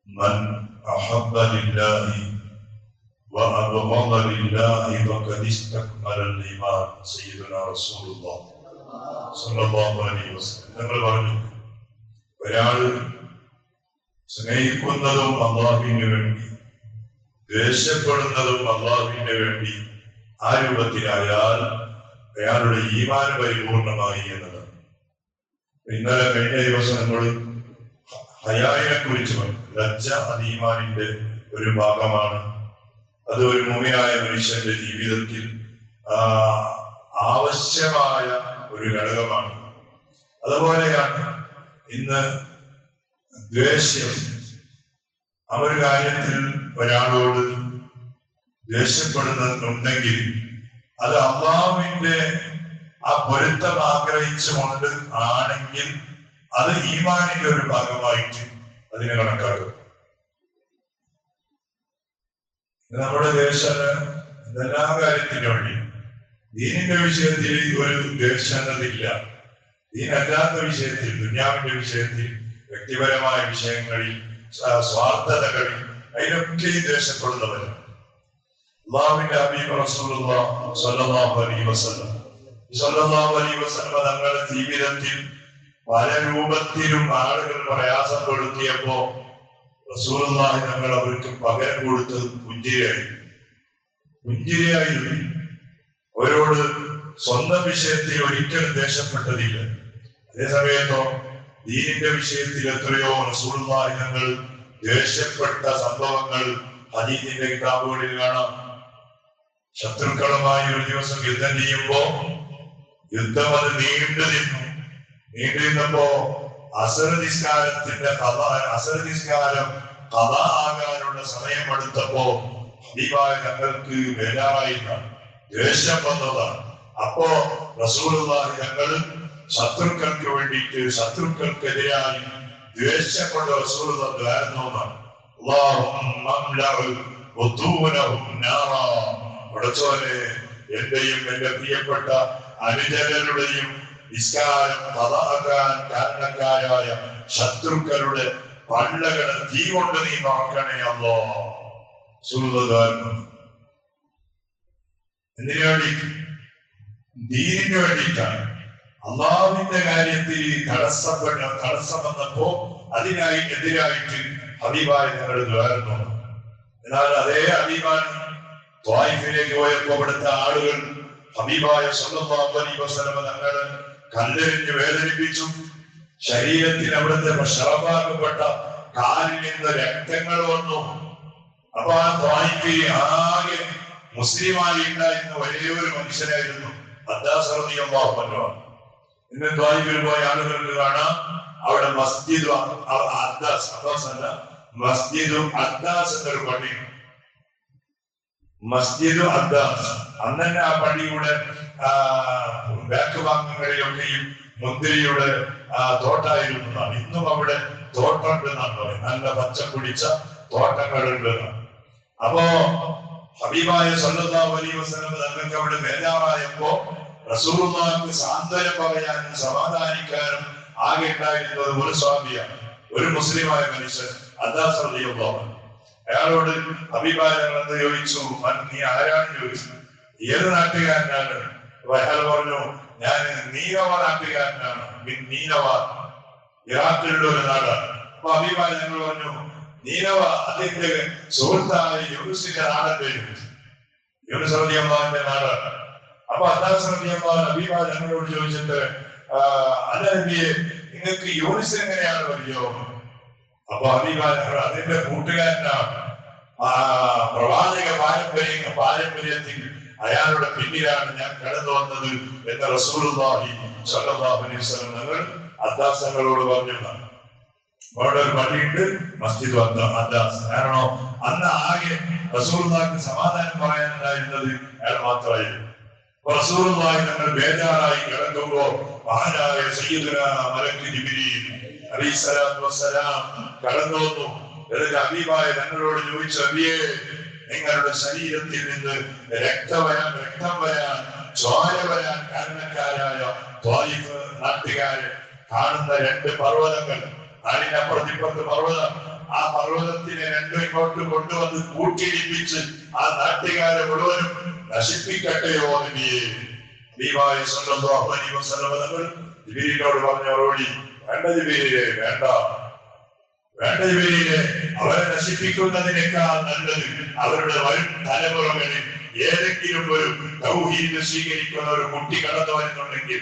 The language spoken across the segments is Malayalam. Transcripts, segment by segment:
من أحب لله وأبغض لله فقد استكمل الإيمان. سيدنا رسول الله സ്വല്ലല്ലാഹു അലൈഹി വസല്ലം ഞങ്ങൾ പറഞ്ഞു, ഒരാൾ സ്നേഹിക്കുന്നതും അല്ലാഹുവിന് വേണ്ടി, ദ്വേഷപ്പെടുന്നതും അല്ലാഹുവിന് വേണ്ടി ആ രൂപത്തിലായാൽ അയാളുടെ ഈമാൻ പരിപൂർണമായി എന്നതാണ്. ഇന്നലെ കഴിഞ്ഞ ദിവസം നമ്മൾ ഹയായെ കുറിച്ച് പറഞ്ഞു. ലജ്ജ അത് ഈമാനിന്റെ ഒരു ഭാഗമാണ്. അത് ഒരു മുഅ്മിനായ മനുഷ്യന്റെ ജീവിതത്തിൽ ആവശ്യമായ ഒരു ഘടകമാണ്. അതുപോലെയാണ് ഇന്ന് ദ്വേഷം. ആ ഒരു കാര്യത്തിൽ ഒരാളോട് ദ്വേഷപ്പെടുന്നുണ്ടെങ്കിൽ അത് അല്ലാഹുവിന്റെ ആ പൊരുത്തം ആഗ്രഹിച്ചുകൊണ്ട് ആണെങ്കിൽ അത് ഈമാനിന്റെ ഒരു ഭാഗമായിട്ട് അതിനെ കണക്കാക്കും. നമ്മുടെ ദേശം എന്തെല്ലാ കാര്യത്തിനു വേണ്ടി ദീനിന്റെ വിഷയത്തിൽ ഒരു ദ്വേഷങ്ങളില്ല. ദീനല്ലാത്ത വിഷയത്തിൽ, ദുനിയാവിന്റെ വിഷയത്തിൽ, വ്യക്തിപരമായ വിഷയങ്ങളിൽ, സ്വാർത്ഥതകളിൽ, അതിനൊക്കെ ദ്വേഷപ്പെടുന്നവരാണ്. അല്ലാഹുവിന്റെ ഹബീബ് റസൂലുള്ളാഹി സ്വല്ലല്ലാഹു അലൈഹി വസല്ലം തങ്ങളുടെ ജീവിതത്തിൽ പല രൂപത്തിലും ആളുകൾ പ്രയാസപ്പെടുത്തിയപ്പോ റസൂലുള്ളാഹി തങ്ങൾ അവർക്ക് പകരം കൊടുത്തത് പുഞ്ചിരിയായിരുന്നു. അവരോട് സ്വന്തം വിഷയത്തിൽ ഒരിക്കലും ദേഷ്യപ്പെട്ടതില്ല. അതേസമയത്തോ ദീനിന്റെ വിഷയത്തിൽ എത്രയോ റസൂലുള്ളാഹി തങ്ങൾ ദേഷ്യപ്പെട്ട സംഭവങ്ങൾ ഹദീസിന്റെ കിതാബുകളിൽ കാണാം. ശത്രുക്കളുമായി ഒരു ദിവസം യുദ്ധം ചെയ്യുമ്പോ യുദ്ധം അത് നീണ്ടു നിന്നപ്പോ അസർ നിസ്കാരം ഖദാ ആകാനുള്ള സമയമെടുത്തപ്പോ ഹബീബായ തങ്ങൾക്ക് ബേജാറായില്ല, ദ്വേഷം വന്നതാണ്. അപ്പോ റസൂലുള്ളാഹി തങ്ങൾ ശത്രുക്കൾക്ക് വേണ്ടിയിട്ട്, ശത്രുക്കൾക്കെതിരായി ദ്വേഷപ്പെട്ട റസൂലുള്ളാഹി ദ്വാരന്നതാണ്. പടച്ചോനെ, എന്റെയും എന്റെ പ്രിയപ്പെട്ട അനുചരരുടെയും നിസ്കാരം ഖദാആക്കാൻ കാരണക്കാരായ ശത്രുക്കളുടെ പള്ളകളെ തീ കൊണ്ട് നീ നോക്കണേ അല്ലാഹ്. എന്തിനു വേണ്ടി? ദീനിന് വേണ്ടിയിട്ടാണ്. അല്ലാഹുവിന്റെ കാര്യത്തിൽ തടസ്സം വന്നപ്പോ അതിനായി എതിരായിട്ട് ഹബീബായ ഞങ്ങൾ ദ്വാരുന്നു. എന്നാൽ അതേ ഹബീബാൻ ത്വായിഫിലേക്ക് പോയപ്പോ അവിടുത്തെ ആളുകൾ ഹബീബായ സ്വല്ലല്ലാഹു അലൈഹി വസല്ലം തങ്ങളെ കല്ലെറിഞ്ഞ് വേദനിപ്പിച്ചു. ശരീരത്തിൽ അവിടുത്തെ ഷറഫാക്കപ്പെട്ട കാലിൽ നിന്ന് രക്തങ്ങൾ വന്നു. അപ്പൊ ആ ത്വായിഫിൽ ആകെ മുസ്ലിമായി ഉണ്ടായിരുന്ന ഒരേ ഒരു മനുഷ്യനായിരുന്നു അദ്ദാസ് റളിയല്ലാഹു അൻഹു. ഇന്ന് ത്വായിഫിൽ പോയ ആളുകൾക്ക് കാണാം അവിടെ മസ്ജിദ് അദ്ദാസ് എന്നൊരു പള്ളിയുണ്ട്. മസ്ജിദ് അദ്ദാസ്. അന്ന് തന്നെ ആ പള്ളിയുടെ ബാക്ക് ഭാഗങ്ങളിലൊക്കെയും മുന്തിരിയുടെ തോട്ടായിരുന്നതാണ്. ഇന്നും അവിടെ തോട്ടമുണ്ടെന്നാണ് പറയുന്നത്. നല്ല പച്ച പിടിച്ച തോട്ടങ്ങളുണ്ട്. അപ്പോ ഹബീബായ സ്വല്ലല്ലാഹു അലൈഹി വസല്ലം തങ്ങൾക്ക് അവിടെ ബേജാറായപ്പോ റസൂലുള്ളാഹിക്ക് സാന്ത്വനം പറയാനും സമാധാനിക്കാനും ആകെ ഉണ്ടായിരുന്നത് ഒരു സ്വാമിയാണ്, ഒരു മുസ്ലിമായ മനുഷ്യൻ അദ്ദാസ് റളിയല്ലാഹു അൻഹു. അയാളോട് ഹബീബായ ഞങ്ങളെന്ന് ചോദിച്ചു, നീ ആരാണെന്ന് ചോദിച്ചു. ഏത് നാട്ടുകാരനാണ്? അയാൾ പറഞ്ഞു, ഞാൻ നീനവ നാട്ടുകാരനാണ്. നീനവ ഇറാഖിലുള്ള ഒരു നാടാണ്. അപ്പൊ ഹബീബായ ഞങ്ങൾ പറഞ്ഞു, നീനവ അതിന്റെ സുഹൃത്തായ യൂനുസിന്റെ നാടല്ലേ? യൂനുസ് റളിയല്ലാഹുവിന്റെ നാടാണ്. അപ്പൊ അദ്ദാസ് റളിയല്ലാഹു ഹബീബായ ഞങ്ങളോട് ചോദിച്ചിട്ട്, അല്ല നബിയെ, നിങ്ങൾക്ക് യൂനുസ് എങ്ങനെയാണ് അറിയോ? അപ്പൊ ഹബീബായ അതിന്റെ കൂട്ടുകാരനാണ്. പ്രവാചക പാരമ്പര്യത്തിൽ അയാളുടെ പിന്നിലാണ് ഞാൻ കടന്നു വന്നത് എന്ന് റസൂലുള്ളാഹി സ്വല്ലല്ലാഹു അലൈഹി വസല്ലം തങ്ങൾ അദ്ദാസ് തങ്ങളോട് പറഞ്ഞതാണ്. അവിടെ ഒരു പള്ളിയുണ്ട്, മസ്ജിദ് അദ്ദാസ്. കാരണം അന്ന് ആകെ റസൂലുള്ളാഹിക്ക് സമാധാനം പറയാനുണ്ടായിരുന്നത് അയാൾ മാത്രമായിരുന്നു. റസൂലുള്ളാഹി തങ്ങൾ ബേജാറായി കിടക്കുമ്പോ മഹാനായ സയ്യിദുനാ മലക്ക് ജിബ്രീൽ അലൈഹിസ്സലാത്തു വസ്സലാം കടന്നു വന്നു. എന്നിട്ട് ഹബീബായ തങ്ങളോട് ചോദിച്ചു, നബിയേ, നിങ്ങളുടെ ശരീരത്തിൽ നിന്ന് രക്തം വരാൻ ചോര വരാൻ കാരണക്കാരായ ത്വായിഫ് നാട്ടുകാരെ കാണുന്ന രണ്ട് പർവ്വതങ്ങൾ, നാടിനപ്പുറത്തിപ്പുറത്ത് പർവ്വതം, ആ പർവ്വതത്തിനെ രണ്ടും ഇങ്ങോട്ട് കൊണ്ടുവന്ന് കൂട്ടിയിടിപ്പിച്ച് ആ നാട്ടുകാരെ മുഴുവനും നശിപ്പിക്കട്ടെയോ നബിയെ. നബിയായ സല്ലല്ലാഹു അലൈഹി വസല്ലം തങ്ങൾ ജിബ്രീലിനോട് പറഞ്ഞ മറുപടി, വേണ്ട ജിബ്രീലേ, വേണ്ട ജിബ്രീലേ, അവരെ നശിപ്പിക്കുന്നതിനേക്കാൾ നല്ലത് അവരുടെ വരും തലമുറകളിൽ ഏതെങ്കിലും ഒരു തൗഹീദ് സ്വീകരിക്കുന്ന ഒരു കുട്ടി കടന്നു വരുന്നുണ്ടെങ്കിൽ,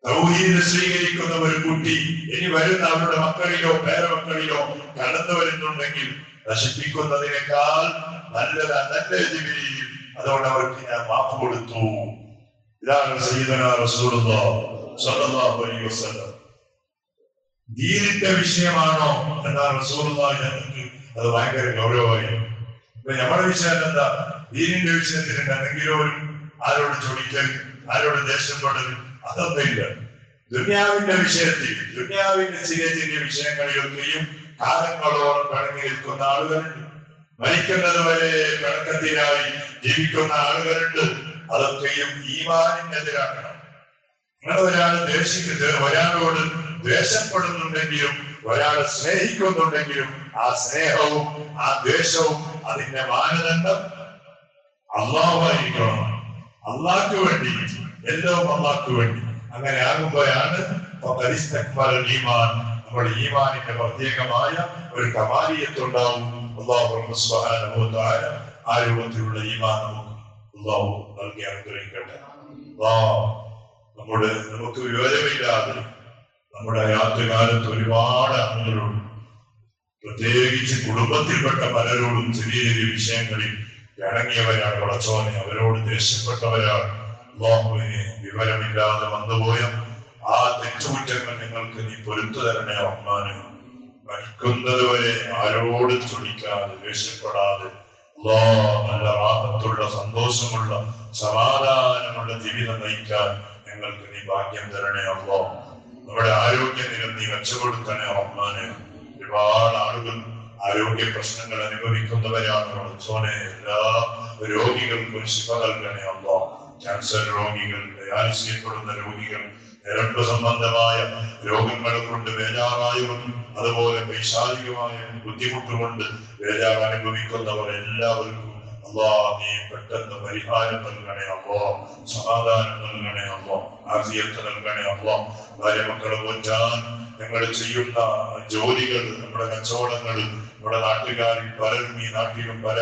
തൗഹീദ് സ്വീകരിക്കുന്ന ഒരു കുട്ടി ഇനി വരുന്ന അവരുടെ മക്കളിലോ പേരമക്കളിലോ കടന്നു വരുന്നുണ്ടെങ്കിൽ നശിപ്പിക്കുന്നതിനേക്കാൾ നല്ല ജിബ്രീൽ. അതുകൊണ്ട് അവർക്ക് ഞാൻ മാപ്പ് കൊടുത്തു. ഇതാണ് സയ്യിദുനാ റസൂലുള്ളാഹി സ്വല്ലല്ലാഹു അലൈഹി വസല്ലം. ദീനിന്റെ വിഷയമാണോ എന്നാണ് റസൂലുള്ളാഹി ഞങ്ങൾക്ക് അത് ഭയങ്കര ഗൗരവമായി. ഇപ്പൊ നമ്മുടെ വിഷയം എന്താ? ദീനിന്റെ വിഷയത്തിൽ എന്തെങ്കിലും ആരോട് ചോദിക്കൽ, ആരോട് ദേഷ്യപ്പെടൽ, അതൊന്നുമില്ല. ദുനിയാവിന്റെ വിഷയത്തിൽ, ദുനിയാവിന്റെ ചെറിയ വിഷയങ്ങളിലൊക്കെയും കാലങ്ങളോളം പിണങ്ങി നിൽക്കുന്ന ആളുകളുണ്ട്. മരിക്കുന്നത് വരെ പിണക്കത്തിനായി ജീവിക്കുന്ന ആളുകളുണ്ട്. അതൊക്കെയും ഈമാനിനെതിരാക്കണം. നിങ്ങൾ ഒരാളോട് ദ്വേഷപ്പെടുന്നുണ്ടെങ്കിലും ഒരാളെ സ്നേഹിക്കുന്നുണ്ടെങ്കിലും ആ സ്നേഹവും ആ ദ്വേഷവും അതിന്റെ മാനദണ്ഡം അള്ളാഹുവായിരിക്കണം. അള്ളാഹ്ക്ക് വേണ്ടി, എല്ലാം അള്ളാഹ്ക്ക് വേണ്ടി. അങ്ങനെ ആകുമ്പോഴാണ് നമ്മുടെ ഈമാനിന്റെ പ്രത്യേകമായ ഒരു കമാലിയത്തുണ്ടാവും. അല്ലാഹു സുബ്ഹാനഹു വ തആല ആ രൂപത്തിലുള്ള ഈമാൻ നമുക്ക് അല്ലാഹു നൽകി അനുഗ്രഹിക്കട്ടെ. നമുക്ക് വിവരമില്ലാതെ നമ്മുടെ യാത്രകാലത്ത് ഒരുപാട് ആളുകളുണ്ട്, പ്രത്യേകിച്ച് കുടുംബത്തിൽപ്പെട്ട പലരോടും ചെറിയ ചെറിയ വിഷയങ്ങളിൽ ഇണങ്ങിയവരാണ്. പടച്ചോനെ, അവരോട് ദേഷ്യപ്പെട്ടവരാണ്. അല്ലാഹുവിനെ വിവരമില്ലാതെ വന്നുപോയ ആ തെറ്റുകുറ്റങ്ങൾ നിങ്ങൾക്ക് നീ പൊരുത്തു തരണേ റഹ്മാനെ. മരിക്കുന്നത് വരെ ആരോട് ചൊടിക്കാതെ ദേഷ്യപ്പെടാതെ നല്ല റാഹത്തുള്ള സന്തോഷമുള്ള സമാധാനമുള്ള ജീവിതം നയിക്കാൻ ഞങ്ങൾക്ക് നീ ഭാഗ്യം തരണേ അല്ലാഹ്. നമ്മുടെ ആരോഗ്യനില നീ മെച്ചപ്പെടുത്തണേ റഹ്മാനെ. ഒരുപാട് ആളുകൾ ആരോഗ്യ പ്രശ്നങ്ങൾ അനുഭവിക്കുന്നവരാണ്. പടച്ചോനെ, എല്ലാ രോഗികൾക്കും ശിഫ നൽകണേ അല്ലാഹ്. ക്യാൻസർ രോഗികൾ, ഡയാലിസിസ് ചെയ്യപ്പെടുന്ന രോഗികൾ, ഞരമ്പ് സംബന്ധമായ രോഗങ്ങളെ കൊണ്ട് ബേജാറായവർ, അതുപോലെ പൈശാചികമായ ബുദ്ധിമുട്ടുകൊണ്ട് ബേജാർ അനുഭവിക്കുന്നവർ എല്ലാവർക്കും അല്ലാഹ് നീ പെട്ടെന്ന് പരിഹാരം നൽകണേ അല്ലാഹ്. സമാധാനം നൽകണേ അല്ലാഹ്. ആഫിയത്ത് നൽകണേ അല്ലാഹ്. ഭാര്യ മക്കളെ പോറ്റാൻ ഞങ്ങൾ ചെയ്യുന്ന ജോലികൾ, നമ്മുടെ കച്ചവടങ്ങൾ, നമ്മുടെ നാട്ടുകാരിൽ പലരും ഈ നാട്ടിലും പല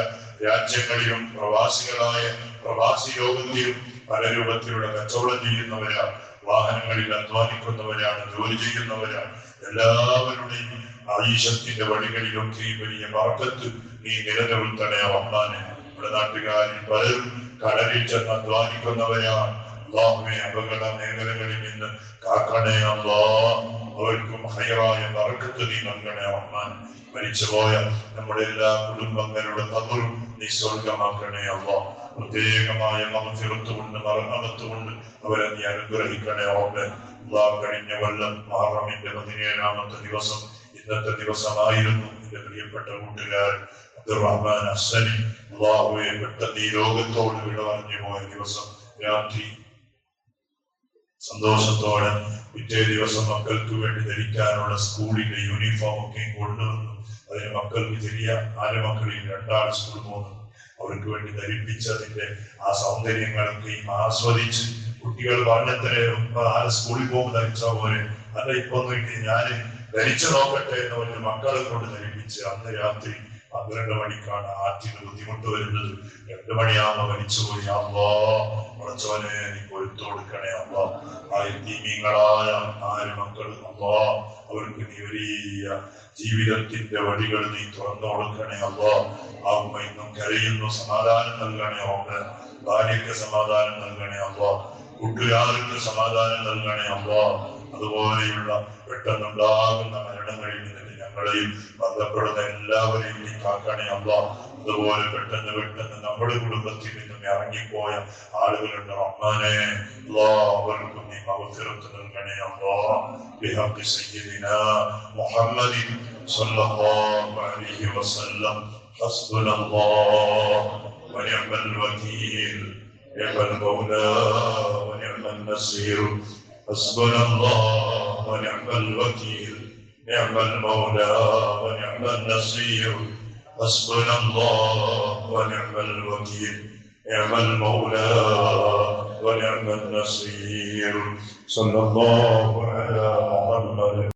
രാജ്യങ്ങളിലും പ്രവാസികളായ പ്രവാസി ലോകത്തിലും പല രൂപത്തിലുള്ള കച്ചവടം ചെയ്യുന്നവരാണ്, വാഹനങ്ങളിൽ അധ്വാനിക്കുന്നവരാണ്, ജോലി ചെയ്യുന്നവരാണ്. എല്ലാവരുടെയും ആയിഷത്തിന്റെ വഴികളിലൊക്കെ വലിയ ബർക്കത്ത് നീ നിലനിർത്തണേ റഹ്മാനെ. നമ്മുടെ നാട്ടുകാരിൽ പലരും കടലിൽ ചെന്ന് അധ്വാനിക്കുന്നവരാണ്. അല്ലാഹുവേ, അപകട മേഖലകളിൽ നിന്ന് കാക്കണേ അല്ലാഹ്. അവർക്കും ഹൈറായ ബർക്കത്ത് നീ നൽകണേ റഹ്മാൻ. മരിച്ചുപോയ നമ്മുടെ എല്ലാ കുടുംബങ്ങളുടെ ഖബറും നീ സ്വർഗമാക്കണേ അല്ലാഹ്. പ്രത്യേകമായ മഗ്ഫിറത്തുകൊണ്ട് മർഹമത്തുകൊണ്ട് അവരെ നീ അനുഗ്രഹിക്കണേ റബ്ബേ. അല്ലാഹ്, കഴിഞ്ഞ കൊല്ലം മുഹറമിന്റെ 17-ാമത്തെ ദിവസം ഇന്നത്തെ ദിവസമായിരുന്നു. എന്റെ പ്രിയപ്പെട്ട കൂട്ടുകാരൻ അബ്ദുറഹ്മാൻ അസ്സനി അല്ലാഹുവേ പെട്ടെന്ന് ഈ ലോകത്തോട് വിട പറഞ്ഞു പോയ ദിവസം. രാത്രി സന്തോഷത്തോടെ പിറ്റേ ദിവസം മക്കൾക്ക് വേണ്ടി ധരിക്കാനുള്ള സ്കൂളിന്റെ യൂണിഫോം ഒക്കെ കൊണ്ടുവന്നു. അതിന് മക്കൾക്ക് ചെറിയ 4 മക്കളിൽ 2 ആൾ സ്കൂളിൽ പോകുന്നു. അവർക്ക് വേണ്ടി ധരിപ്പിച്ചതിന്റെ ആ സൗന്ദര്യങ്ങളൊക്കെയും ആസ്വദിച്ച് കുട്ടികൾ പറഞ്ഞത്തിന് സ്കൂളിൽ പോകുമ്പോൾ ധരിച്ച പോലെ അല്ല, ഇപ്പൊ ഞാൻ ധരിച്ചു നോക്കട്ടെ എന്ന് പറഞ്ഞ് മക്കളെ കൊണ്ട് ധരിപ്പിച്ച് അന്ന് രാത്രി 12 മണിക്കാണ് ആറ്റിന് ബുദ്ധിമുട്ട് വരുന്നത്. 2 മണിയാകുമ്പോ മരിച്ചുപോയി. അള്ളാഹുവനെ നീ പൊരുത്തു കൊടുക്കണേ അള്ളാഹ്. ആ യതീമീങ്ങളായ 4 മക്കൾ അള്ളാഹ്, അവർക്ക് നീ വലിയ ജീവിതത്തിന്റെ വഴികൾ നീ തുറന്നു കൊടുക്കണേ അള്ളാഹ്. ആ ഉമ്മ ഇന്നും കരയുന്നു, സമാധാനം നൽകണേ അള്ളാഹ്. ഭാര്യയ്ക്ക് സമാധാനം നൽകണേ അള്ളാഹ്. കൂട്ടുകാർക്ക് സമാധാനം നൽകണേ അള്ളാഹ്. അതുപോലെയുള്ള പെട്ടെന്നുണ്ടാകുന്ന മരണങ്ങളിൽ നിന്ന് ഞങ്ങളെയും ബന്ധപ്പെടുന്ന എല്ലാവരെയും നീ കാക്കണേ അല്ലാഹ്. അതുപോലെ പെട്ടെന്ന് നമ്മുടെ കുടുംബത്തിൽ നിന്നും ഇറങ്ങിപ്പോയ ആളുകളുണ്ട് റഹ്മാനെ. അവർക്കും നീ മഗ്ഫിറത്ത് നൽകണേ അല്ലാഹ്. ബിഹഖി സയ്യിദിനാ മുഹമ്മദിൻ സ്വല്ലല്ലാഹു അലൈഹി വസല്ലം. ഹസ്ബുനല്ലാഹ് വനിഅമൽ വകീൽ, നിഅമൽ മൗലാ വനിഅമൻ നസീർ. ഹസ്ബുനല്ലാഹ് ونعم الوكيل، نعم المولى ونعم النصير، حسبنا الله ونعم الوكيل، نعم المولى ونعم النصير. صلى الله على محمد.